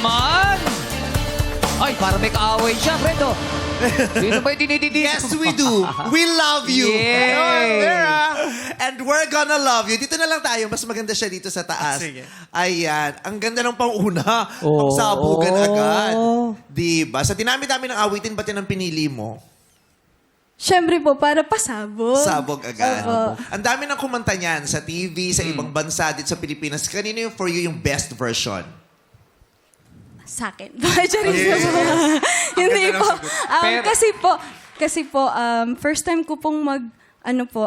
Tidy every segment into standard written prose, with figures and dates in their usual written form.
naman! Ay, para may kaaway siya, Fredo. Sino ba yung dinididis? Yes, we do. We love you. Yay! And we're gonna love you. Dito na lang tayo. Mas maganda siya dito sa taas. Sige. Ayan. Ang ganda ng pang-una. Oo. Pang-sabugan agad. Diba? Sa dinami-dami ng awitin, ba't yun ang pinili mo? Siyempre po, para pasabog. Sabog agad. Opo. Ang dami ng kumanta niyan sa TV, sa ibang bansa dito sa Pilipinas. Kanino yung for you yung best version? Sa akin. Charis po. Hindi ganda ng po. sagot. Kasi po, first time ko pong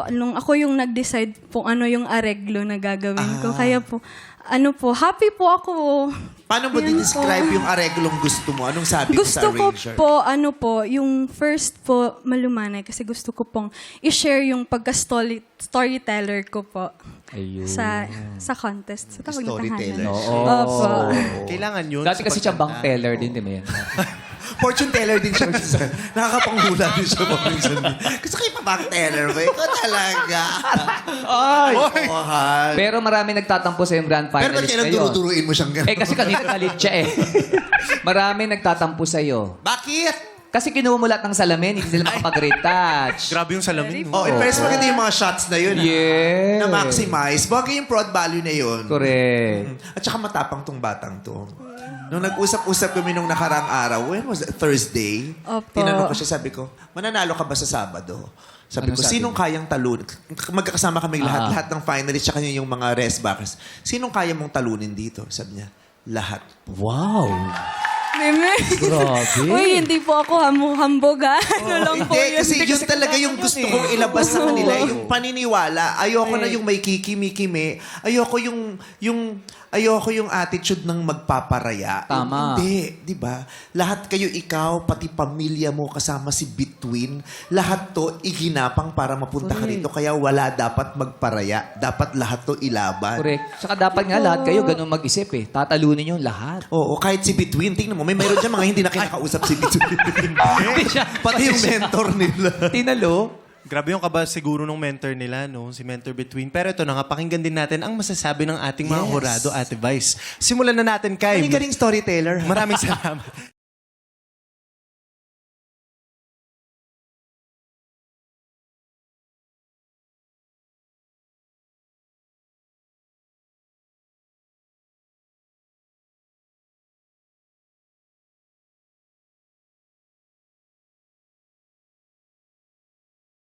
nung ako yung nag-decide kung ano yung areglo na gagawin ko. Kaya po, happy po ako. Paano mo Yan describe yung areglong gusto mo? Anong sabi mo sa Gusto ko arranger? po, yung first po, malumanay. Kasi gusto ko pong i-share yung pagka-storyteller ko po. Ayun. Sa contest. Sa tawag na Storyteller. tahanan. Oo. Opo. Kailangan yun. Dati kasi siya bank pagkanta. teller din, di ba yan? Fortune teller din siya minsan. Nakakapanghula din siya minsan. Gusto kayo pa bank teller ba? Ikaw talaga. Ay! Mahal. Pero marami nagtatampo sa yung grand Pero ba't finalist kailan ngayon. duruduruin mo siyang gano'n? Eh, kasi kanina galit siya eh. Marami nagtatampo sa'yo. Bakit? Kasi kinuha mo lahat ng salamin, hindi sila makapag-retouch. Grabe yung salamin. Oh, in fairness, maganda yung mga shots na yun. Yes. Na maximize. Bagay yung prod value na yun. Correct. At saka matapang tong batang to. Nung nag-usap-usap kami nung nakarang araw, when was it? Thursday? Opo. Tinanong ko siya, sabi ko, mananalo ka ba sa Sabado? Sabi Anong ko, sabi sinong mo? kayang talunin? Magkakasama kami lahat ng finalists, tsaka yung mga rest backers. Sinong kaya mong talunin dito? Sabi niya, lahat. Wow. Meme. Grabe. Uy, hindi po ako hambog ha. Ano lang po Hindi, yun. kasi yun talaga yung gusto kong ilabas sa kanila. Yung paniniwala. Ayoko na yung may kikimi-kimi. Ayoko yung attitude ng magpaparaya. Tama. Hindi, di ba? Lahat kayo, ikaw, pati pamilya mo, kasama si Between, lahat to iginapang para mapunta ka rito. Kaya wala dapat magparaya. Dapat lahat to ilaban. Correct. Saka dapat nga lahat kayo ganun mag-isip eh. Tatalunin yung lahat. Oo, kahit si Between, tingnan mo, may mayroon dyan mga hindi na kinakausap si Between. Pati yung mentor nila. Tinalo. Grabe yung kaba siguro ng mentor nila, no? Si Mentor Between. Pero ito na nga, pakinggan din natin ang masasabi ng ating mga Yes. hurado, Ate Vice. Simulan na natin kay... Galing storyteller. Maraming salamat.